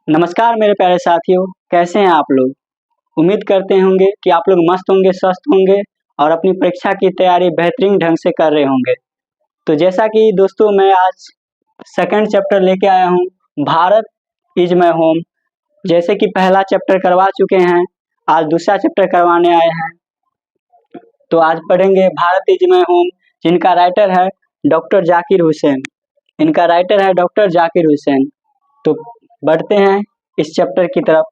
नमस्कार मेरे प्यारे साथियों, कैसे हैं आप लोग। उम्मीद करते होंगे कि आप लोग मस्त होंगे, स्वस्थ होंगे और अपनी परीक्षा की तैयारी बेहतरीन ढंग से कर रहे होंगे। तो जैसा कि दोस्तों मैं आज सेकंड चैप्टर लेके आया हूँ, भारत इज माय होम। जैसे कि पहला चैप्टर करवा चुके हैं, आज दूसरा चैप्टर करवाने आए हैं। तो आज पढ़ेंगे भारत इज माय होम, जिनका राइटर है डॉक्टर जाकिर हुसैन। इनका राइटर है डॉक्टर जाकिर हुसैन। तो बढ़ते हैं इस चैप्टर की तरफ।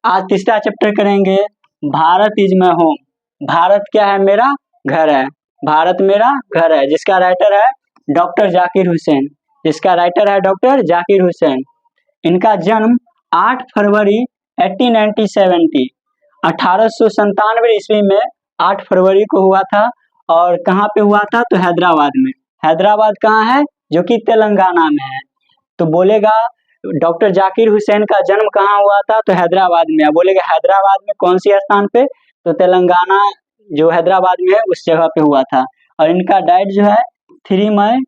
आज तीसरा चैप्टर करेंगे Bharat is my home. Bharat क्या है? मेरा घर है। भारत मेरा घर है, जिसका राइटर है डॉक्टर जाकिर हुसैन। जिसका राइटर है डॉक्टर जाकिर हुसैन। इनका जन्म 8 फरवरी 1897 ईस्वी में 8 फरवरी को हुआ था। और कहाँ पे हुआ था? तो हैदराबाद में। हैदराबाद कहाँ है? जो कि तेलंगाना में है। तो बोलेगा डॉक्टर जाकिर हुसैन का जन्म कहाँ हुआ था? तो हैदराबाद में। बोलेगा हैदराबाद में कौन सी स्थान पे? तो तेलंगाना जो हैदराबाद में है उस जगह पे हुआ था। और इनका डेथ जो है 3 मई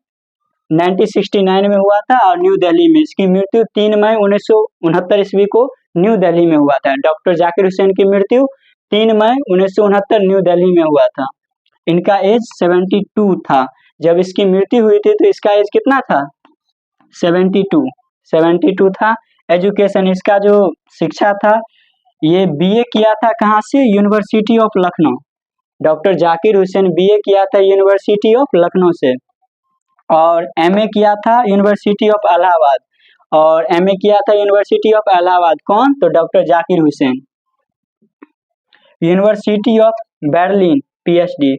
1969 में हुआ था और न्यू दिल्ली में। इसकी मृत्यु 3 मई 1969 ईस्वी को न्यू दिल्ली में हुआ था। डॉक्टर जाकिर हुसैन की मृत्यु 3 मई 1969 न्यू दिल्ली में हुआ था। इनका एज 72 था। जब इसकी मृत्यु हुई थी तो इसका एज कितना था? 72 था। एजुकेशन, इसका जो शिक्षा था, ये बीए किया था कहाँ से? University of Lucknow. Doctor Zakir Hussain BA किया था यूनिवर्सिटी ऑफ लखनऊ से। और एमए किया था यूनिवर्सिटी ऑफ इलाहाबाद। और एमए किया था यूनिवर्सिटी ऑफ इलाहाबाद। कौन? तो doctor Zakir Hussain. University of Berlin PhD.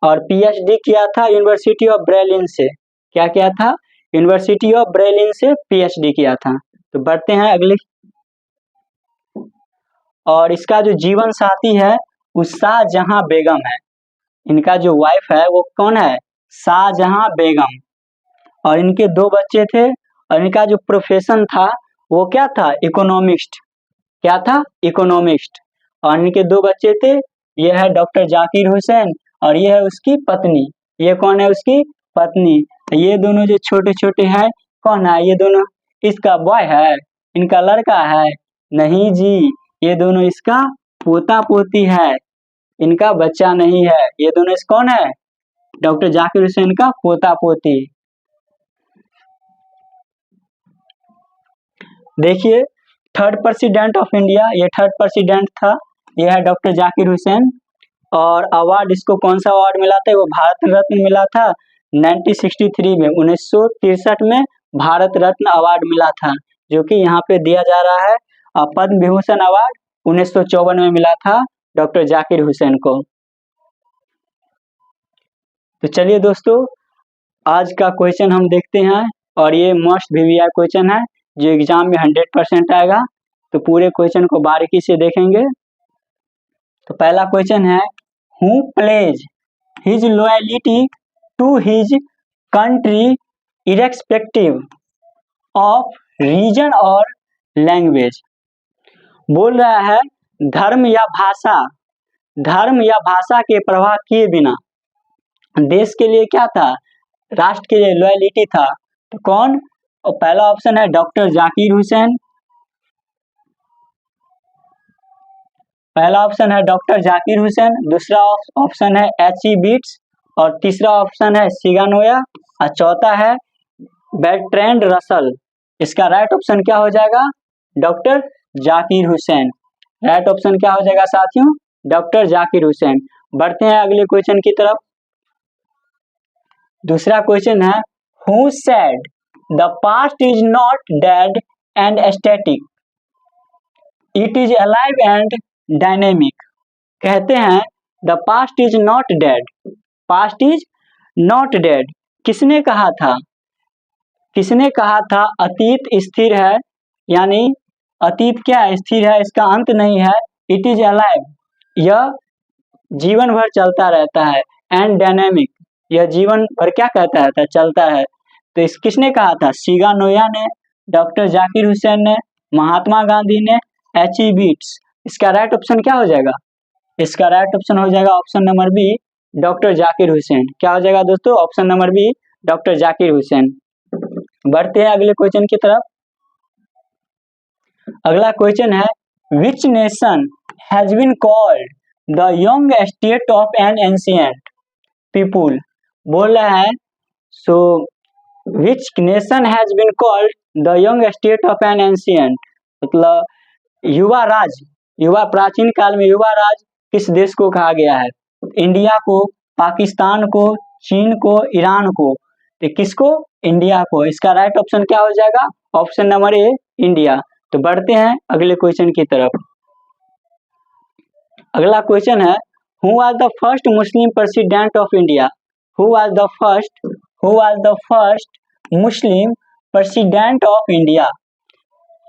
और पीएचडी किया था यूनिवर्सिटी ऑफ ब्रेलिन से। क्या किया था? यूनिवर्सिटी ऑफ ब्रेलिन से पीएचडी किया था। तो बढ़ते हैं अगले। और इसका जो जीवन साथी है वो शाहजहां बेगम है। इनका जो वाइफ है वो कौन है? शाहजहां बेगम। और इनके 2 बच्चे थे। और इनका जो प्रोफेशन था वो क्या था? इकोनॉमिस्ट। क्या था? इकोनॉमिस्ट। और इनके 2 बच्चे थे। ये है डॉक्टर जाकिर हुसैन और ये है उसकी पत्नी। ये कौन है? उसकी पत्नी। ये दोनों जो छोटे छोटे हैं, कौन है? ये दोनों इसका बॉय है, इनका लड़का है? नहीं जी, ये दोनों इसका पोता पोती है, इनका बच्चा नहीं है। ये दोनों इस कौन है? डॉक्टर जाकिर हुसैन का पोता पोती। देखिए, 3rd प्रेसिडेंट ऑफ इंडिया, ये 3rd प्रेसिडेंट था। ये है डॉक्टर जाकिर हुसैन। और अवार्ड इसको कौन सा अवार्ड मिला था? वो भारत रत्न मिला था 1963 में। 1963 में भारत रत्न अवार्ड मिला था, जो कि यहाँ पे दिया जा रहा है। और पद्म विभूषण अवार्ड 1954 में मिला था डॉक्टर जाकिर हुसैन को। तो चलिए दोस्तों, आज का क्वेश्चन हम देखते हैं। और ये मोस्ट VVI क्वेश्चन है जो एग्जाम में 100% आएगा। तो पूरे क्वेश्चन को बारीकी से देखेंगे। तो पहला क्वेश्चन है, who pledge his loyalty to his country irrespective of region और लैंग्वेज। बोल रहा है धर्म या भाषा के प्रवाह किए बिना देश के लिए क्या था? राष्ट्र के लिए लॉयल्टी था। तो कौन? और पहला ऑप्शन है डॉक्टर जाकिर हुसैन। पहला ऑप्शन है डॉक्टर जाकिर हुसैन। दूसरा ऑप्शन है H.E. बीट्स। और तीसरा ऑप्शन है सिगानोया। और चौथा है बर्ट्रैंड रसल। इसका राइट ऑप्शन क्या हो जाएगा? Doctor Zakir Hussain. Right option क्या हो जाएगा साथियों? डॉक्टर जाकिर हुसैन। बढ़ते हैं अगले क्वेश्चन की तरफ। दूसरा क्वेश्चन है, who said the past is not dead and static, it is alive and dynamic. कहते हैं the past is not dead, past is not dead. किसने कहा था? किसने कहा था अतीत स्थिर है? यानी अतीत क्या है? स्थिर है, इसका अंत नहीं है। इट इज अलाइव, यह जीवन भर चलता रहता है। एंड डायनेमिक, यह जीवन भर क्या कहता रहता है? चलता है। तो इस किसने कहा था? सिगानोया ने, डॉक्टर जाकिर हुसैन ने, महात्मा गांधी ने, H.E. बीट्स। इसका राइट ऑप्शन क्या हो जाएगा? इसका राइट ऑप्शन हो जाएगा option number B, doctor Zakir Hussain. क्या हो जाएगा दोस्तों? Option number B, doctor Zakir Hussain. बढ़ते हैं अगले क्वेश्चन की तरफ। अगला क्वेश्चन है, which nation has been called the young state of an ancient people. बोल रहा है, so which nation has been called the young state of an ancient, मतलब युवा राज, युवा प्राचीन काल में युवा राज किस देश को कहा गया है? इंडिया को, पाकिस्तान को, चीन को, ईरान को। तो किसको? इंडिया को। इसका राइट ऑप्शन क्या हो जाएगा? ऑप्शन नंबर ए, इंडिया। तो बढ़ते हैं अगले क्वेश्चन की तरफ। अगला क्वेश्चन है, who was the first Muslim president of India. Who was the first Muslim president of India.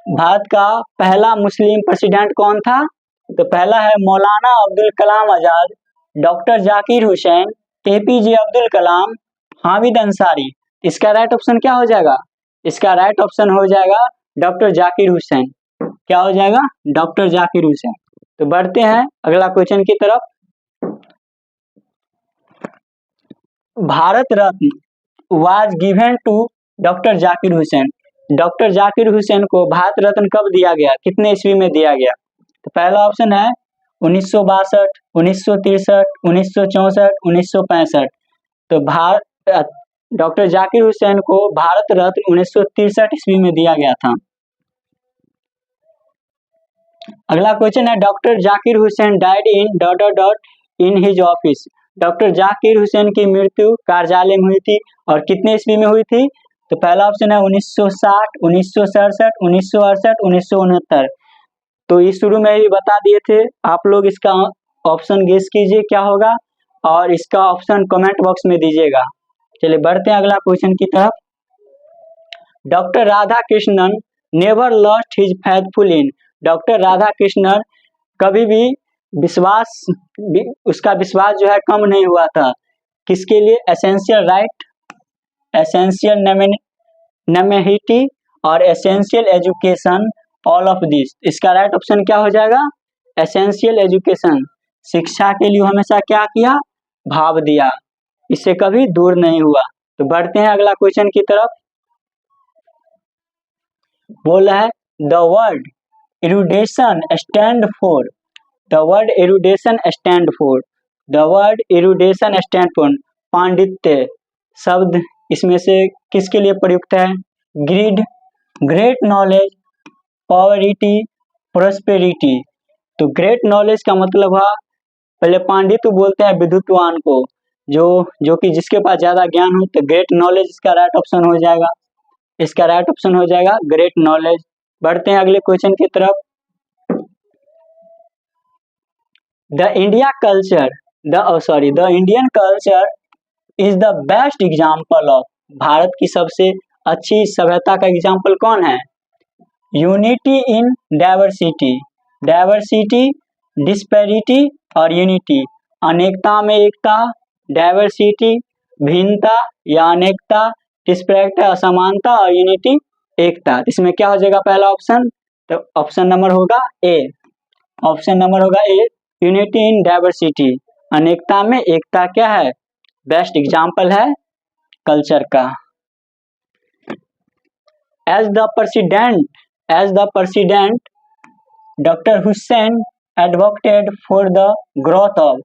Bharat का पहला मुस्लिम प्रेसिडेंट कौन था? तो पहला है मौलाना अब्दुल कलाम आजाद, डॉक्टर जाकिर हुसैन, एपीजे अब्दुल कलाम, हामिद अंसारी। इसका राइट ऑप्शन क्या हो जाएगा? इसका राइट ऑप्शन हो जाएगा डॉक्टर जाकिर हुसैन। क्या हो जाएगा? डॉक्टर जाकिर हुसैन। तो बढ़ते हैं अगला क्वेश्चन की तरफ। Bharat Ratna was given to doctor Zakir Hussain. Doctor Zakir Hussain को भारत रत्न कब दिया गया? कितने ईस्वी में दिया गया? तो पहला ऑप्शन है 1962, 1963, 1964, 1965। तो डॉक्टर जाकिर हुसैन को भारत रत्न 1963 ईस्वी में दिया गया था। अगला क्वेश्चन है, doctor Zakir Hussain died in dot dot dot in his office. Doctor Zakir Hussain की मृत्यु कार्यालय में हुई थी और कितने ईस्वी में हुई थी? तो पहला ऑप्शन है 1960, 1967, 1968, 1969। तो ये शुरू में ही बता दिए थे, आप लोग इसका ऑप्शन गेस कीजिए क्या होगा और इसका ऑप्शन कमेंट बॉक्स में दीजिएगा। चलिए बढ़ते हैं अगला क्वेश्चन की तरफ। Doctor Radha Krishnan never lost his faithful इन। डॉक्टर राधा कृष्णन कभी भी उसका विश्वास जो है कम नहीं हुआ था। किसके लिए? एसेंशियल राइट, एसेंशियल नेमेहिटी और essential education, all of this. इसका राइट ऑप्शन क्या हो जाएगा? Essential education. शिक्षा के लिए हमेशा क्या किया? भाव दिया, इससे कभी दूर नहीं हुआ। तो बढ़ते हैं अगला क्वेश्चन की तरफ। बोला है, the word erudition stand for. The word erudition stand for. The word erudition stand for पांडित्य शब्द इसमें से किसके लिए प्रयुक्त है? Greed, great knowledge, poverty, prosperity. तो ग्रेट नॉलेज का मतलब है, पहले पांडित्य बोलते हैं विद्वत्वान को, जो कि जिसके पास ज्यादा ज्ञान हो। तो ग्रेट नॉलेज इसका राइट ऑप्शन हो जाएगा। इसका राइट ऑप्शन हो जाएगा ग्रेट नॉलेज। बढ़ते हैं अगले क्वेश्चन की तरफ। The Indian culture is the best example of. Bharat की सबसे अच्छी सभ्यता का एग्जाम्पल कौन है? Unity in diversity, diversity, disparity और यूनिटी। अनेकता में एकता, डाइवर्सिटी भिन्नता या अनेकता, डिस्पैरिटी असमानता और यूनिटी एकता। इसमें क्या हो जाएगा पहला ऑप्शन? तो ऑप्शन नंबर होगा ए। ऑप्शन नंबर होगा ए, यूनिटी इन डाइवर्सिटी। अनेकता में एकता क्या है? बेस्ट एग्जाम्पल है कल्चर का। As the president doctor Husain advocated for the growth of.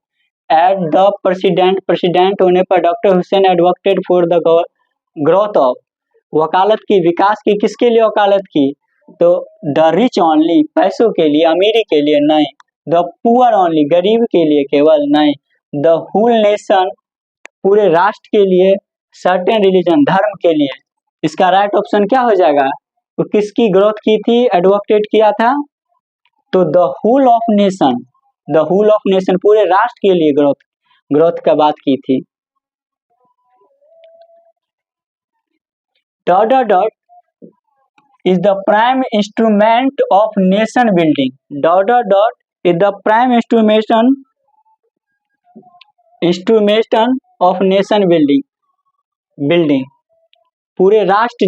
At the president होने पर doctor Husain advocated for the growth of. वकालत की, विकास की, किसके लिए वकालत की? तो द रिच ओनली, पैसों के लिए, अमीरी के लिए नहीं। द पुअर ओनली, गरीब के लिए केवल नहीं। द होल नेशन, पूरे राष्ट्र के लिए। सर्टेन रिलीजन, धर्म के लिए। इसका राइट ऑप्शन क्या हो जाएगा? तो किसकी ग्रोथ की थी, एडवोकेट किया था? तो the whole of nation, the whole of nation, पूरे राष्ट्र के लिए ग्रोथ का बात की थी। Dot dot dot is the prime instrument of nation building. Dot dot dot is the prime instrument of nation building. पूरे राष्ट्र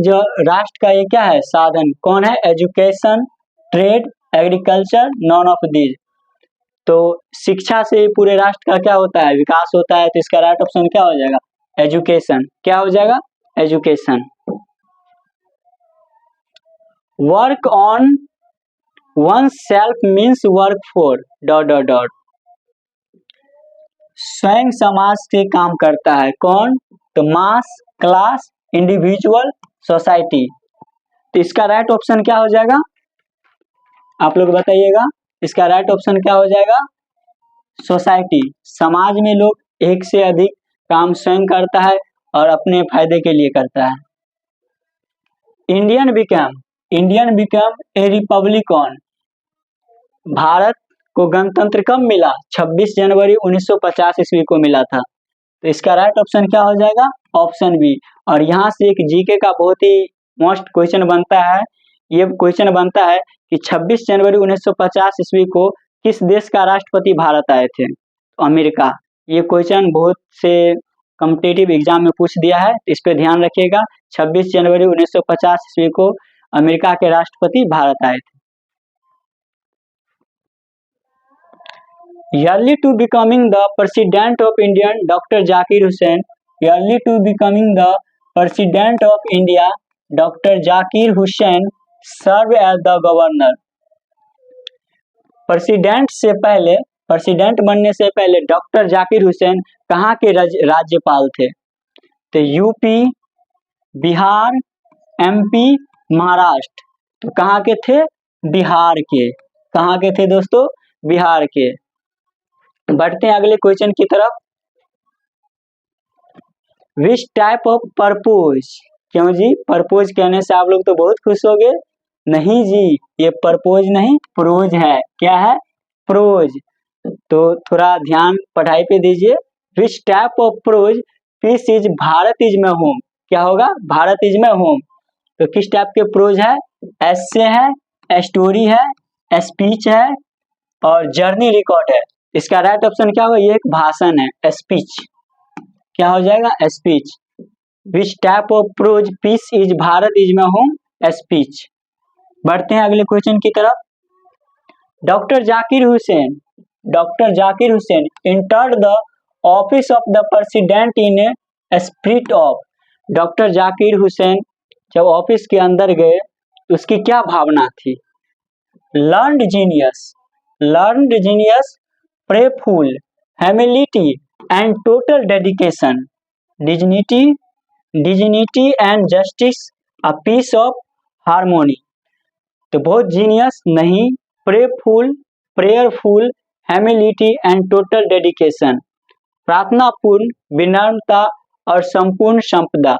का ये क्या है? साधन। कौन है? Education, trade, agriculture, none of these. तो शिक्षा से पूरे राष्ट्र का क्या होता है? विकास होता है। तो इसका राइट ऑप्शन क्या हो जाएगा? एजुकेशन। क्या हो जाएगा? Education. Work on one self means work for dot dot dot. स्वयं समाज से काम करता है कौन? तो मास, क्लास, इंडिविजुअल, सोसाइटी। तो इसका राइट ऑप्शन क्या हो जाएगा? आप लोग बताइएगा, इसका राइट ऑप्शन क्या हो जाएगा? सोसाइटी। समाज में लोग एक से अधिक काम स्वयं करता है और अपने फायदे के लिए करता है। Indian become a Republic on. Bharat को गणतंत्र कब मिला? 26 जनवरी 1950 ईस्वी को मिला था। तो इसका राइट ऑप्शन क्या हो जाएगा? Option B. और यहाँ से एक जीके का बहुत ही मोस्ट क्वेश्चन बनता है। ये क्वेश्चन बनता है कि 26 जनवरी 1950 ईस्वी को किस देश का राष्ट्रपति भारत आए थे? तो अमेरिका। ये क्वेश्चन बहुत से कॉम्पिटिटिव एग्जाम में पूछ दिया है, इस पे ध्यान रखिएगा। 26 जनवरी 1950 ईस्वी को अमेरिका के राष्ट्रपति भारत आए थे। Early to becoming the president of India, Dr. Zakir Hussain. Early to becoming the president of India, Dr. Zakir Hussain served as the governor. President बनने से पहले डॉक्टर जाकिर हुसैन कहाँ के राज्यपाल थे? तो यूपी, बिहार, एमपी, महाराष्ट्र। तो कहाँ के थे? बिहार के। कहाँ के थे दोस्तों? बिहार के। बढ़ते हैं अगले क्वेश्चन की तरफ। Which type of purpose? क्यों जी, परपोज कहने से आप लोग तो बहुत खुश हो गए। नहीं जी, ये परपोज नहीं, प्रोज है। क्या है? प्रोज। तो थोड़ा ध्यान पढ़ाई पे दीजिए। Which type of prose piece is Bharat is my home? क्या होगा? Bharat is my home. तो किस टाइप के प्रोज है? एस्से है, स्टोरी है, स्पीच है और जर्नी रिकॉर्ड है। इसका राइट ऑप्शन क्या होगा? ये एक भाषण है, स्पीच। क्या हो जाएगा? Speech. Which type of prose piece is Bharat is my home? Speech. बढ़ते हैं अगले क्वेश्चन की तरफ। Doctor Zakir Husain entered the office of the president in a spirit of। Doctor Zakir Hussain जब ऑफिस के अंदर गए तो उसकी क्या भावना थी? Learned genius, prayerful, humility and total dedication, dignity and justice, a piece of harmony. तो बहुत जीनियस नहीं, prayerful, prayerful, humility and total dedication, प्रार्थनापूर्ण, विनम्रता और संपूर्ण संपदा।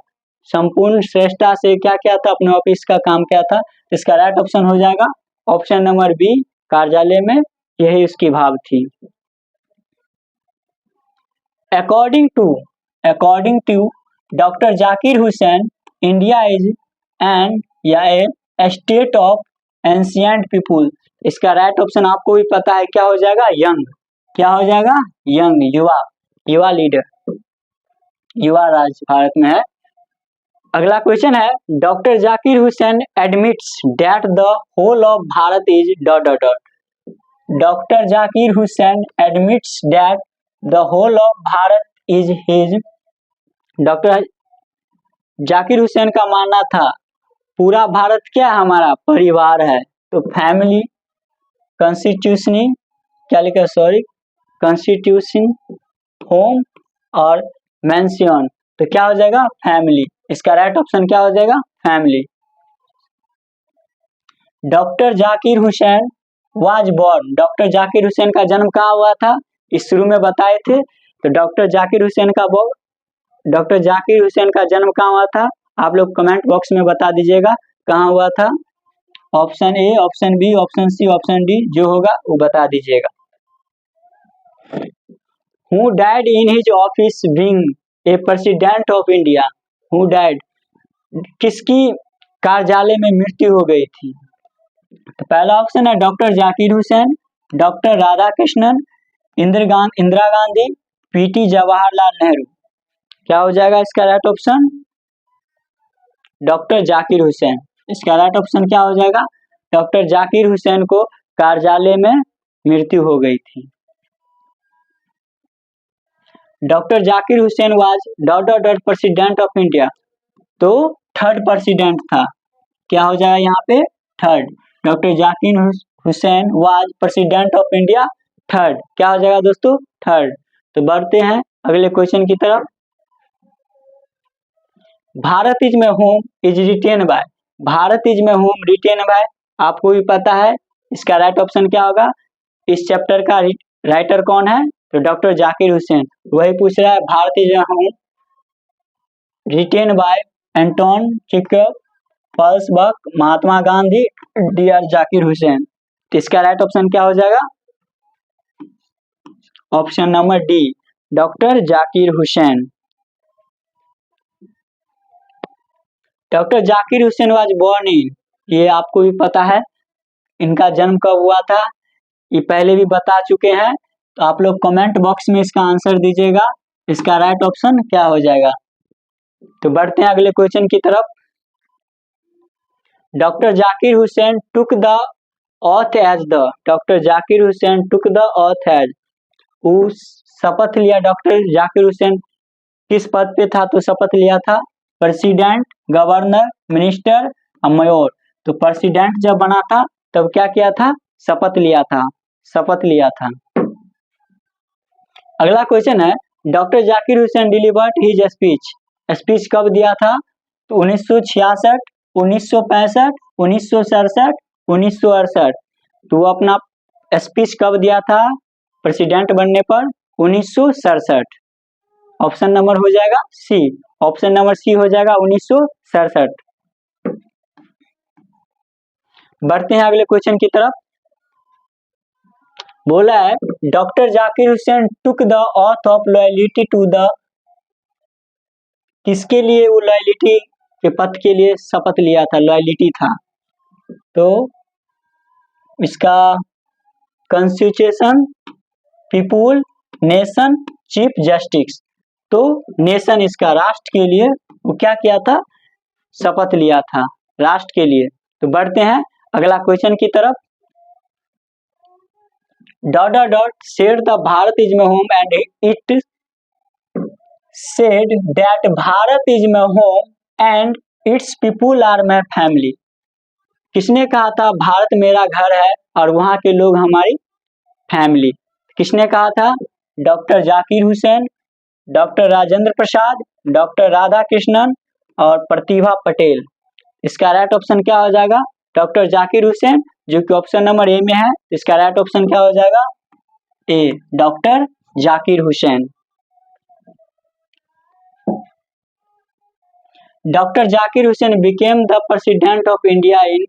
संपूर्ण श्रेष्ठता से क्या क्या था? अपने ऑफिस का काम क्या था? इसका राइट ऑप्शन हो जाएगा ऑप्शन नंबर बी, कार्यालय में यही उसकी भाव थी। According to doctor Zakir Husain, India is an या a state of ancient people. इसका राइट ऑप्शन आपको भी पता है, क्या हो जाएगा? यंग। क्या हो जाएगा? यंग, युवा लीडर, युवा राज्य भारत में है। अगला क्वेश्चन है, doctor Zakir Husain admits that the whole of Bharat is dot dot dot. Doctor Zakir Husain admits that the whole of Bharat is his. Doctor Zakir Husain का मानना था पूरा भारत क्या है? हमारा परिवार है। तो फैमिली, कॉन्स्टिट्यूशनी, क्या लिखा? सॉरी, कॉन्स्टिट्यूशन, होम और मेंशन। तो क्या हो जाएगा? फैमिली। इसका राइट ऑप्शन क्या हो जाएगा? Family. Doctor Zakir Hussain was born. Doctor Zakir Husain का जन्म कहाँ हुआ था? इस शुरू में बताए थे। तो डॉक्टर जाकिर हुसैन का जन्म कहाँ हुआ था? आप लोग कमेंट बॉक्स में बता दीजिएगा कहाँ हुआ था। Option A, option B, option C, option D, जो होगा वो बता दीजिएगा। Who died in his office being a president of India? Who died, किसकी कार्यालय में मृत्यु हो गई थी? तो पहला ऑप्शन है doctor Zakir Hussain, doctor Radhakrishnan, Indira Gandhi, PT Jawaharlal Nehru. क्या हो जाएगा इसका right option? Doctor Zakir Hussain. इसका राइट ऑप्शन क्या हो जाएगा? डॉक्टर जाकिर हुसैन को कार्यालय में मृत्यु हो गई थी। Doctor Zakir Hussain was dot dot dot president of India. तो थर्ड प्रेसिडेंट था। क्या हो जाएगा यहाँ पे? Third. Doctor Zakir Hussain was president of India, third. क्या हो जाएगा दोस्तों? थर्ड। तो बढ़ते हैं अगले क्वेश्चन की तरफ। Bharat is my home is written by, Bharat is my home written bye, आपको भी पता है इसका राइट ऑप्शन क्या होगा? इस चैप्टर का राइटर कौन है? तो डॉक्टर जाकिर हुसैन। वही पूछ रहा है Bharat is my home written by Anton Chekhov, Pearl Buck, Mahatma Gandhi, D R Zakir Hussain. तो इसका राइट ऑप्शन क्या हो जाएगा? Option number D, doctor Zakir Hussain. Doctor Zakir Hussain was born in, ये आपको भी पता है इनका जन्म कब हुआ था, ये पहले भी बता चुके हैं। तो आप लोग कमेंट बॉक्स में इसका आंसर दीजिएगा, इसका राइट ऑप्शन क्या हो जाएगा। तो बढ़ते हैं अगले क्वेश्चन की तरफ। Doctor Zakir Husain took the oath as the, doctor Zakir Husain took the oath as, शपथ लिया डॉक्टर जाकिर हुसैन किस पद पे था? तो शपथ लिया था प्रेसिडेंट, गवर्नर, मिनिस्टर, मेयर। तो प्रेसिडेंट जब बना था तब क्या किया था? शपथ लिया था, शपथ लिया था। अगला क्वेश्चन है doctor Zakir Hussain delivered his speech, speech कब दिया था? तो 1966, 1965, 1967, 1968। तो वो अपना स्पीच कब दिया था प्रेसिडेंट बनने पर? 1967। ऑप्शन नंबर हो जाएगा सी, ऑप्शन नंबर सी हो जाएगा 1967। बढ़ते हैं अगले क्वेश्चन की तरफ। बोला है doctor Zakir Husain took the oath of loyalty to the, किसके लिए वो लॉयल्टी के पद के लिए शपथ लिया था? लॉयल्टी था तो इसका constitution, people, nation, chief justice. तो नेशन इसका राष्ट्र के लिए वो क्या किया था? शपथ लिया था राष्ट्र के लिए। तो बढ़ते हैं अगला क्वेश्चन की तरफ। Dot dot dot said the Bharat is my home and it said that Bharat is my home and its people are my family, किसने कहा था भारत मेरा घर है और वहां के लोग हमारी फैमिली? किसने कहा था? Doctor Zakir Hussain, doctor Rajendra Prasad, doctor Radha Krishnan और प्रतिभा पटेल। इसका राइट ऑप्शन क्या हो जाएगा? डॉक्टर जाकिर हुसैन, जो कि ऑप्शन नंबर ए में है। इसका राइट ऑप्शन क्या हो जाएगा? A, doctor Zakir Hussain. Doctor Zakir Hussain became the president of India in,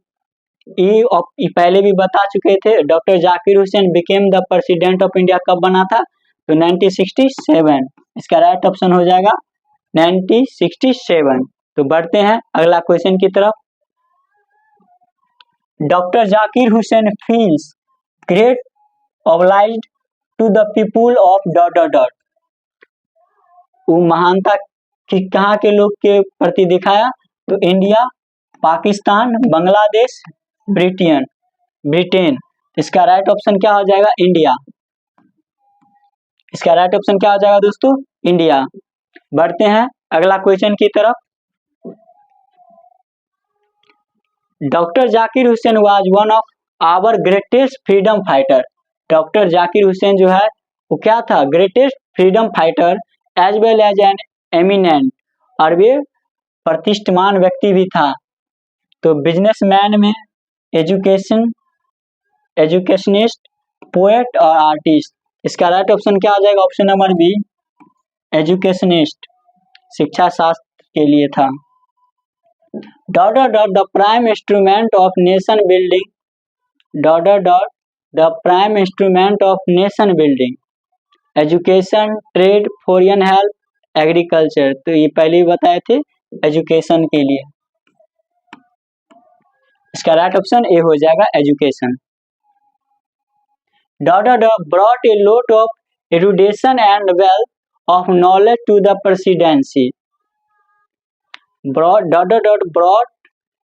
ये पहले भी बता चुके थे। Doctor Zakir Hussain became the president of India कब बना था? तो 1967। इसका राइट ऑप्शन हो जाएगा 1967। तो बढ़ते हैं अगला क्वेश्चन की तरफ। Doctor Zakir Husain feels great obliged to the people of dot dot dot, वो महानता कि कहाँ के लोग के प्रति दिखाया? तो इंडिया, पाकिस्तान, बांग्लादेश, ब्रिटेन। इसका राइट ऑप्शन क्या हो जाएगा? इंडिया। इसका राइट ऑप्शन क्या हो जाएगा दोस्तों? इंडिया। बढ़ते हैं अगला क्वेश्चन की तरफ। Doctor Zakir Hussain was one of our greatest freedom fighter, doctor Zakir Husain जो है वो क्या था? Greatest freedom fighter as well as an eminent, और वे प्रतिष्ठमान व्यक्ति भी था। तो बिजनेसमैन में एजुकेशनिस्ट, पोएट और आर्टिस्ट। इसका राइट ऑप्शन क्या आ जाएगा? ऑप्शन नंबर बी, एजुकेशनिस्ट, शिक्षा शास्त्र के लिए था। Dot dot dot the prime instrument of nation building, dot dot dot the prime instrument of nation building, education, trade, foreign help, agriculture. तो ये पहले ही बताए थे एजुकेशन के लिए। इसका राइट ऑप्शन ए हो जाएगा education. Dot dot dot brought a lot of erudition and wealth of knowledge to the presidency, dot dot dot brought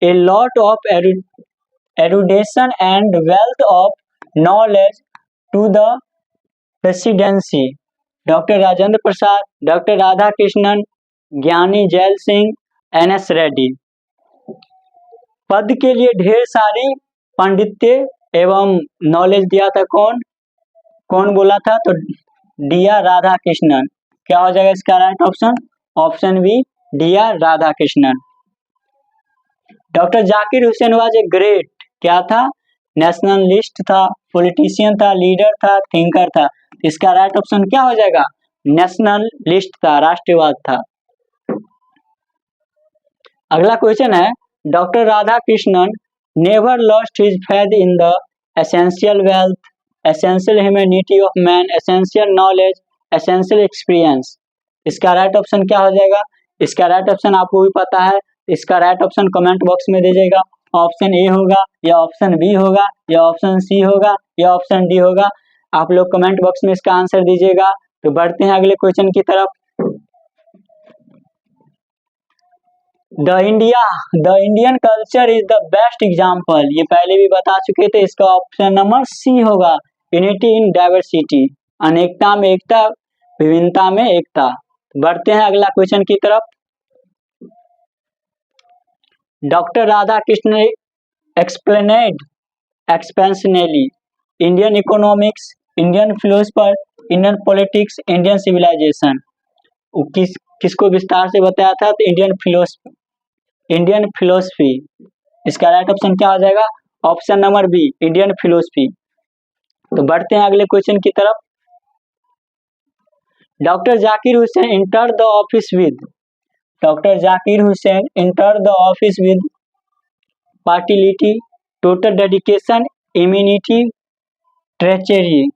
a lot of erudition and wealth of knowledge to the presidency, doctor Rajendra Prasad, doctor Radhakrishnan, Giani Zail Singh, N S Reddy. पद के लिए ढेर सारी पांडित्य एवं knowledge दिया था कौन बोला था? तो डी आर राधा कृष्णन। क्या हो जाएगा इसका right option? Option B D R Radhakrishnan. Doctor Zakir Hussain was a great, क्या था? नेशनलिस्ट था, पॉलिटिशियन था, लीडर था, थिंकर था। इसका राइट ऑप्शन क्या हो जाएगा? नेशनलिस्ट था, राष्ट्रवाद था। अगला क्वेश्चन है, doctor Radha Krishnan never lost his faith in the essential wealth, essential humanity of man, essential knowledge, essential experience. इसका राइट ऑप्शन क्या हो जाएगा? इसका राइट ऑप्शन आपको भी पता है, इसका राइट ऑप्शन कमेंट बॉक्स में दीजिएगा। ऑप्शन ए होगा या ऑप्शन बी होगा या ऑप्शन सी होगा या ऑप्शन डी होगा। आप लोग कमेंट बॉक्स में इसका आंसर दीजिएगा। तो बढ़ते हैं अगले क्वेश्चन की तरफ। The Indian culture is the best example, ये पहले भी बता चुके थे। इसका ऑप्शन नंबर सी होगा, यूनिटी इन डाइवर्सिटी, अनेकता में एकता, विभिन्नता में एकता। बढ़ते हैं अगला क्वेश्चन की तरफ। Doctor Radhakrishna explained exceptionally Indian economics, Indian philosopher, Indian politics, Indian civilisation. किसको विस्तार से बताया था? तो इंडियन फिलोसफी। इसका राइट ऑप्शन क्या हो जाएगा? Option number B Indian philosophy. तो बढ़ते हैं अगले क्वेश्चन की तरफ। Doctor Zakir Hussain enter the office with, doctor Zakir Hussain enter the office with partiality, total dedication, immunity, treachery.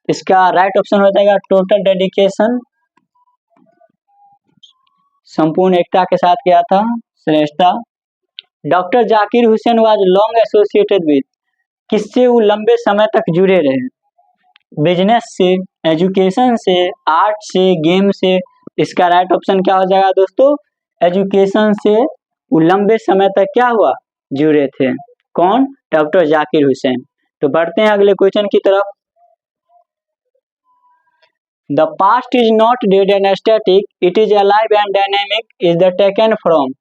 इसका राइट ऑप्शन हो जाएगा टोटल डेडिकेशन, संपूर्ण एकता के साथ किया था, श्रेष्ठता। Doctor Zakir Hussain was long associated with, किससे वो लंबे समय तक जुड़े रहे? बिजनेस से, एजुकेशन से, आर्ट से, गेम से। इसका राइट ऑप्शन क्या हो जाएगा दोस्तों? एजुकेशन से वो लंबे समय तक क्या हुआ? जुड़े थे। कौन? डॉक्टर जाकिर हुसैन। तो बढ़ते हैं अगले क्वेश्चन की तरफ। The past is not dead and static, it is alive and dynamic is the taken from,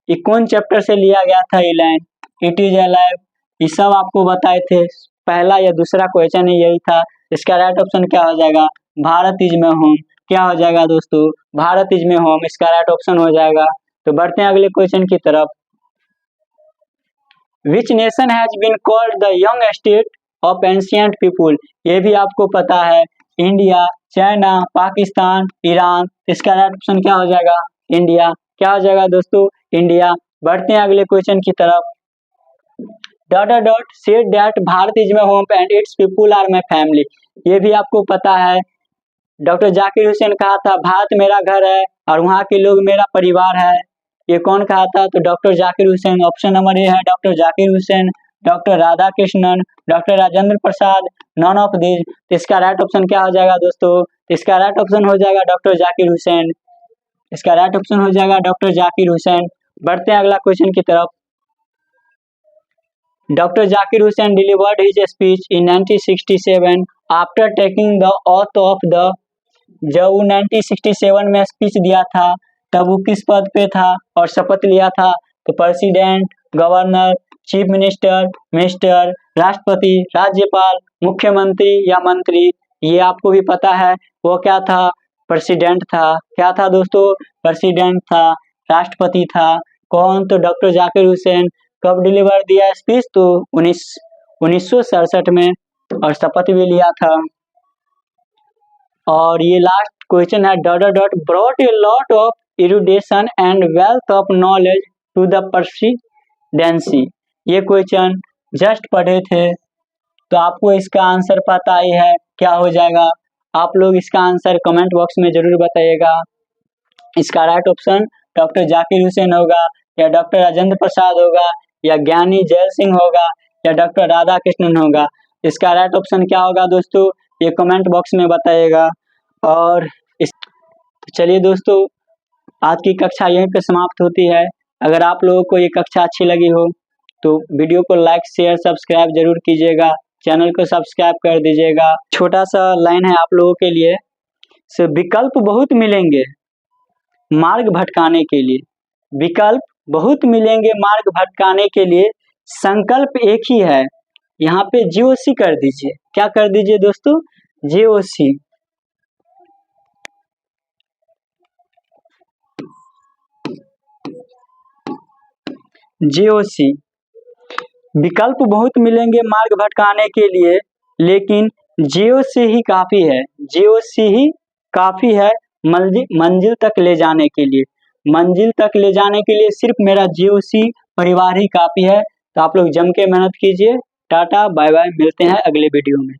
ये कौन चैप्टर से लिया गया था ये लाइन? इट इज अलाइव, ये सब आपको बताए थे, पहला या दूसरा क्वेश्चन ही यही था। इसका राइट ऑप्शन क्या हो जाएगा? Bharat is my home. क्या हो जाएगा दोस्तों? भारत इज में होम, इसका राइट ऑप्शन हो जाएगा। तो बढ़ते हैं अगले क्वेश्चन की तरफ। Which nation has been called the young state of ancient people, ये भी आपको पता है। India, China, Pakistan, Iran. इसका राइट ऑप्शन क्या हो जाएगा? इंडिया। क्या हो जाएगा दोस्तों? इंडिया। बढ़ते हैं अगले क्वेश्चन की तरफ। Dot said that Bharat is my home and its people are my family, ये भी आपको पता है। डॉक्टर जाकिर हुसैन कहा था भारत मेरा घर है और वहाँ के लोग मेरा परिवार है, ये कौन कहा था? तो doctor Zakir Hussain. Option number A है doctor Zakir Hussain, doctor Radhakrishnan, doctor Rajendra Prasad, none of this. इसका राइट ऑप्शन क्या हो जाएगा दोस्तों? इसका राइट ऑप्शन हो जाएगा डॉक्टर जाकिर हुसैन। इसका राइट ऑप्शन हो जाएगा डॉक्टर जाकिर हुसैन। बढ़ते हैं अगला क्वेश्चन की तरफ। Doctor Zakir Hussain delivered his speech in 1967 after taking the oath of the, जब वो 1967 में स्पीच दिया था तब वो किस पद पे था और शपथ लिया था? तो president, governor, chief minister, minister, राष्ट्रपति, राज्यपाल, मुख्यमंत्री या मंत्री। ये आपको भी पता है वो क्या था? प्रेसिडेंट था। क्या था दोस्तों? प्रेसिडेंट था, राष्ट्रपति था। कौन? तो डॉक्टर जाकिर हुसैन। कब डिलीवर दिया स्पीच? तो 1967 में, और शपथ भी लिया था। और ये लास्ट क्वेश्चन है, dot brought a lot of erudition and wealth of knowledge to the presidency. ये क्वेश्चन जस्ट पढ़े थे तो आपको इसका आंसर पता ही है, क्या हो जाएगा? आप लोग इसका आंसर कमेंट बॉक्स में जरूर बताइएगा। इसका right option doctor Zakir Hussain होगा या डॉक्टर राजेंद्र प्रसाद होगा या ज्ञानी जैल सिंह होगा या डॉक्टर राधा कृष्णन होगा। इसका राइट ऑप्शन क्या होगा दोस्तों? ये कमेंट बॉक्स में बताइएगा। और चलिए दोस्तों, आज की कक्षा यहीं पे समाप्त होती है। अगर आप लोगों को ये कक्षा अच्छी लगी हो तो वीडियो को लाइक, शेयर, सब्सक्राइब जरूर कीजिएगा, चैनल को सब्सक्राइब कर दीजिएगा। छोटा सा लाइन है आप लोगों के लिए, विकल्प बहुत मिलेंगे मार्ग भटकाने के लिए, विकल्प बहुत मिलेंगे मार्ग भटकाने के लिए, संकल्प एक ही है। यहाँ पे जीओसी कर दीजिए। क्या कर दीजिए दोस्तों? जीओसी। जीओसी। विकल्प बहुत मिलेंगे मार्ग भटकाने के लिए, लेकिन जियो से ही काफी है। जियो से ही काफी है मंजिल तक ले जाने के लिए। मंजिल तक ले जाने के लिए सिर्फ मेरा जियो सी परिवार ही काफी है। तो आप लोग जम के मेहनत कीजिए। टाटा बाय बाय, मिलते हैं अगले वीडियो में।